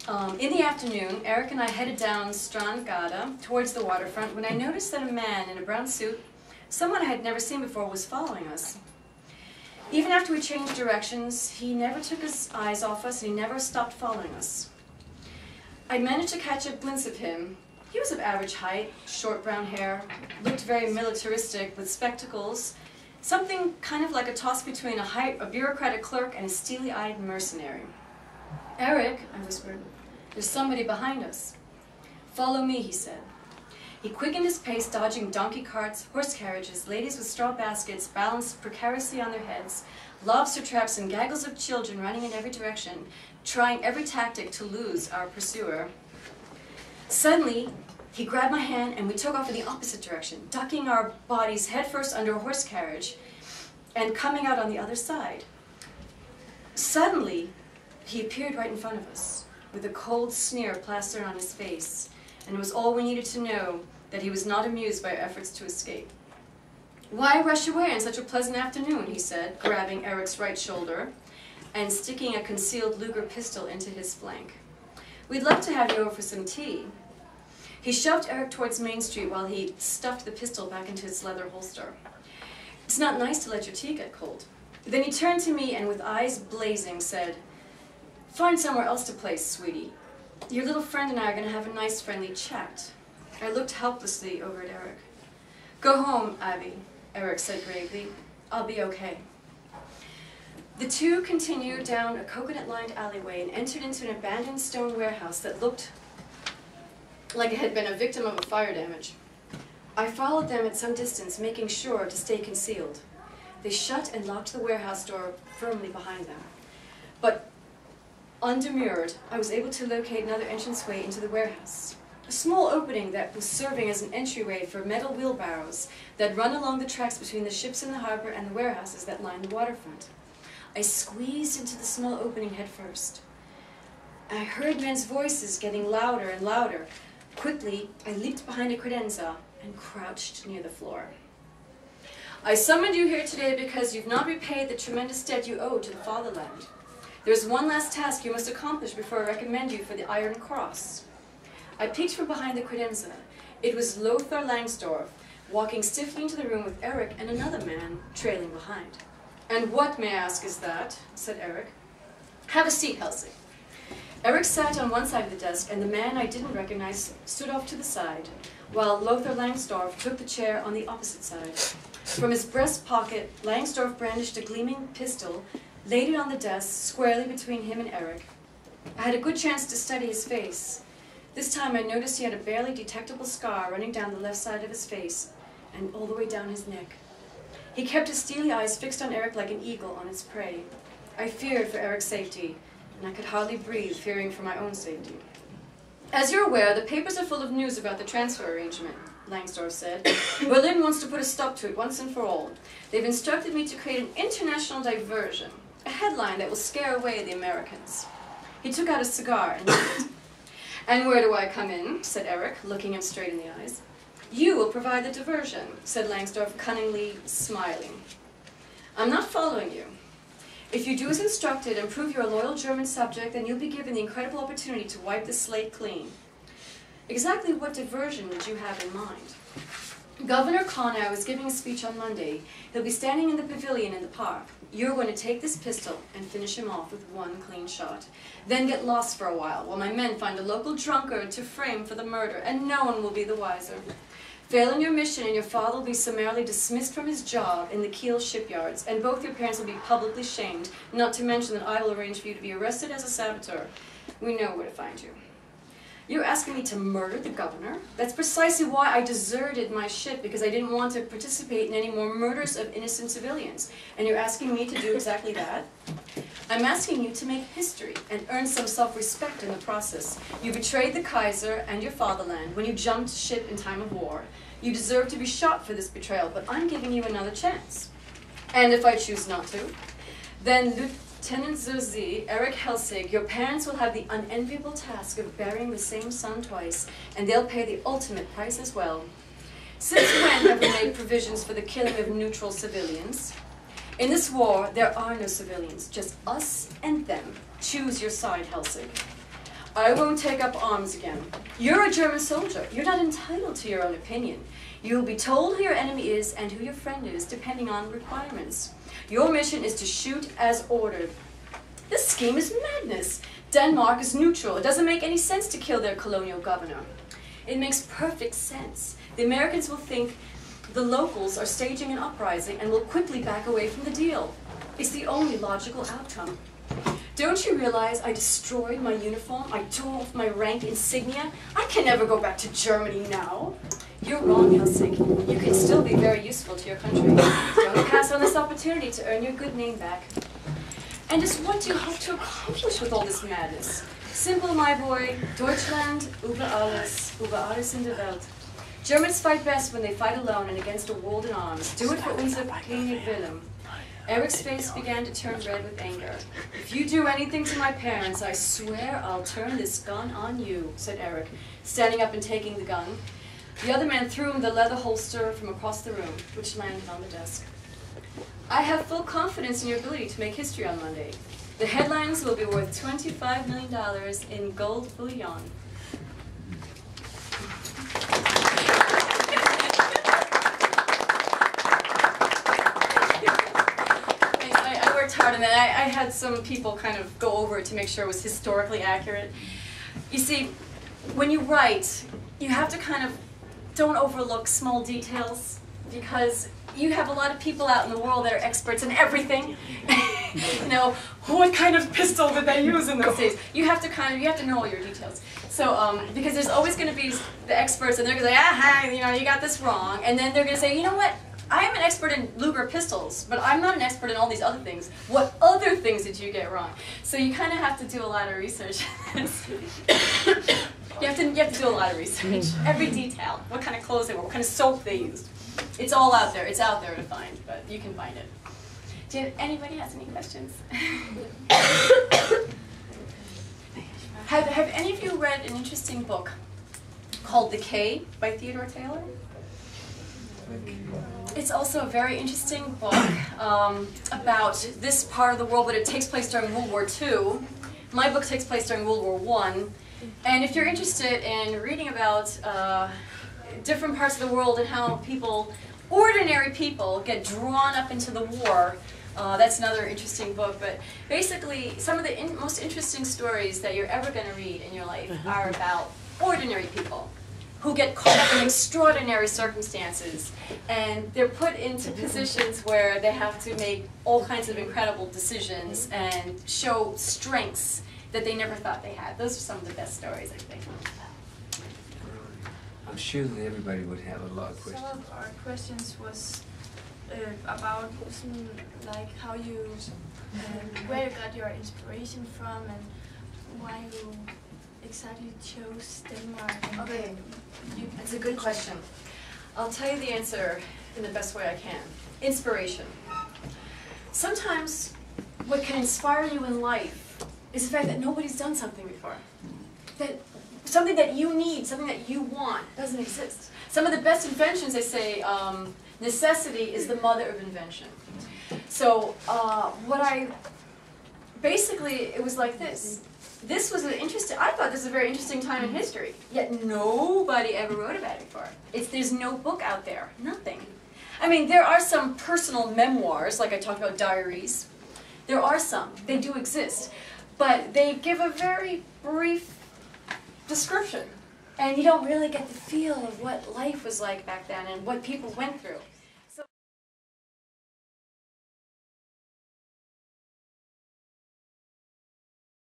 In the afternoon, Eric and I headed down Strandgata towards the waterfront when I noticed that a man in a brown suit, someone I had never seen before, was following us. Even after we changed directions, he never took his eyes off us and he never stopped following us. I managed to catch a glimpse of him. He was of average height, short brown hair, looked very militaristic with spectacles, something kind of like a toss between a bureaucratic clerk and a steely-eyed mercenary. "Eric," I whispered, "there's somebody behind us." "Follow me," he said. He quickened his pace, dodging donkey carts, horse carriages, ladies with straw baskets balanced precariously on their heads, lobster traps and gaggles of children running in every direction, trying every tactic to lose our pursuer. Suddenly, he grabbed my hand and we took off in the opposite direction, ducking our bodies headfirst under a horse carriage and coming out on the other side. Suddenly, he appeared right in front of us, with a cold sneer plastered on his face, and it was all we needed to know that he was not amused by our efforts to escape. "Why rush away on such a pleasant afternoon?" he said, grabbing Eric's right shoulder and sticking a concealed Luger pistol into his flank. "We'd love to have you over for some tea." He shoved Eric towards Main Street while he stuffed the pistol back into its leather holster. "It's not nice to let your tea get cold." Then he turned to me and with eyes blazing said, "Find somewhere else to play, sweetie. Your little friend and I are going to have a nice friendly chat." I looked helplessly over at Eric. "Go home, Abby," Eric said gravely. "I'll be okay." The two continued down a coconut-lined alleyway and entered into an abandoned stone warehouse that looked like it had been a victim of a fire damage. I followed them at some distance, making sure to stay concealed. They shut and locked the warehouse door firmly behind them. But undemurred, I was able to locate another entranceway into the warehouse. A small opening that was serving as an entryway for metal wheelbarrows that run along the tracks between the ships in the harbor and the warehouses that line the waterfront. I squeezed into the small opening head first. I heard men's voices getting louder and louder. Quickly, I leaped behind a credenza and crouched near the floor. "I summoned you here today because you've not repaid the tremendous debt you owe to the fatherland. There's one last task you must accomplish before I recommend you for the Iron Cross." I peeked from behind the credenza. It was Lothar Langsdorff, walking stiffly into the room with Eric and another man trailing behind. "And what, may I ask, is that?" said Eric. "Have a seat, Helsing." Eric sat on one side of the desk, and the man I didn't recognize stood off to the side, while Lothar Langsdorff took the chair on the opposite side. From his breast pocket, Langsdorff brandished a gleaming pistol, laid it on the desk, squarely between him and Eric. I had a good chance to study his face. This time I noticed he had a barely detectable scar running down the left side of his face and all the way down his neck. He kept his steely eyes fixed on Eric like an eagle on its prey. I feared for Eric's safety, and I could hardly breathe, fearing for my own safety. "As you're aware, the papers are full of news about the transfer arrangement," Langsdorff said. "Berlin wants to put a stop to it once and for all. They've instructed me to create an international diversion, a headline that will scare away the Americans." He took out a cigar and lit it. "And where do I come in?" said Eric, looking him straight in the eyes. "You will provide the diversion," said Langsdorff, cunningly smiling. "I'm not following you. If you do as instructed and prove you're a loyal German subject, then you'll be given the incredible opportunity to wipe the slate clean." "Exactly what diversion did you have in mind?" "Governor Konau is giving a speech on Monday. He'll be standing in the pavilion in the park. You're going to take this pistol and finish him off with one clean shot. Then get lost for a while my men find a local drunkard to frame for the murder, and no one will be the wiser. Failing your mission, and your father will be summarily dismissed from his job in the Kiel shipyards, and both your parents will be publicly shamed, not to mention that I will arrange for you to be arrested as a saboteur. We know where to find you." "You're asking me to murder the governor? That's precisely why I deserted my ship, because I didn't want to participate in any more murders of innocent civilians. And you're asking me to do exactly that?" "I'm asking you to make history and earn some self-respect in the process. You betrayed the Kaiser and your fatherland when you jumped ship in time of war. You deserve to be shot for this betrayal, but I'm giving you another chance. And if I choose not to, then Lieutenant Zuzi, Eric Helsing, your parents will have the unenviable task of burying the same son twice, and they'll pay the ultimate price as well. Since when have we made provisions for the killing of neutral civilians? In this war, there are no civilians, just us and them. Choose your side, Helsing." I won't take up arms again. You're a German soldier. You're not entitled to your own opinion. You will be told who your enemy is and who your friend is, depending on requirements. Your mission is to shoot as ordered. This scheme is madness. Denmark is neutral. It doesn't make any sense to kill their colonial governor. It makes perfect sense. The Americans will think the locals are staging an uprising and will quickly back away from the deal. It's the only logical outcome. Don't you realize I destroyed my uniform? I tore off my rank insignia? I can never go back to Germany now. You're wrong, Helsing. You can still be very useful to your country. Don't pass on this opportunity to earn your good name back. And just what do you hope to accomplish with all this madness? Simple, my boy. Deutschland über alles in der Welt. Germans fight best when they fight alone and against a world in arms. Do it for unser König Wilhelm. Eric's face began to turn red with anger. If you do anything to my parents, I swear I'll turn this gun on you, said Eric, standing up and taking the gun. The other man threw him the leather holster from across the room, which landed on the desk. I have full confidence in your ability to make history on Monday. The headlines will be worth $25 million in gold bullion. And then I had some people kind of go over it to make sure it was historically accurate. You see, when you write, you have to kind of don't overlook small details because you have a lot of people out in the world that are experts in everything. You know, what kind of pistol did they use in those days? You have to know all your details. So, because there's always going to be the experts, and they're going to say, aha, you know, you got this wrong, and then they're going to say, you know what? I am an expert in Luger pistols, but I'm not an expert in all these other things. What other things did you get wrong? So you kind of have to do a lot of research. you have to do a lot of research. Every detail. What kind of clothes they wore, what kind of soap they used. It's all out there. It's out there to find, but you can find it. Anybody has any questions? Have any of you read an interesting book called The Cay by Theodore Taylor? It's also a very interesting book about this part of the world, but it takes place during World War II. My book takes place during World War I. And if you're interested in reading about different parts of the world and how people, ordinary people, get drawn up into the war, that's another interesting book. But basically, some of the most interesting stories that you're ever going to read in your life are about ordinary people who get caught up in extraordinary circumstances, and they're put into positions where they have to make all kinds of incredible decisions and show strengths that they never thought they had. Those are some of the best stories, I think. I'm sure that everybody would have a lot of questions. Some of our questions was about like how you, where you got your inspiration from, and why you exactly chose Denmark. Okay, that's a good question. I'll tell you the answer in the best way I can. Inspiration. Sometimes what can inspire you in life is the fact that nobody's done something before. That something that you need, something that you want, doesn't exist. Some of the best inventions, they say, necessity is the mother of invention. So basically it was like this. This was I thought this was a very interesting time in history, yet nobody ever wrote about it before. There's no book out there, nothing. I mean, there are some personal memoirs, like I talked about diaries. There are some, they do exist, but they give a very brief description, and you don't really get the feel of what life was like back then and what people went through.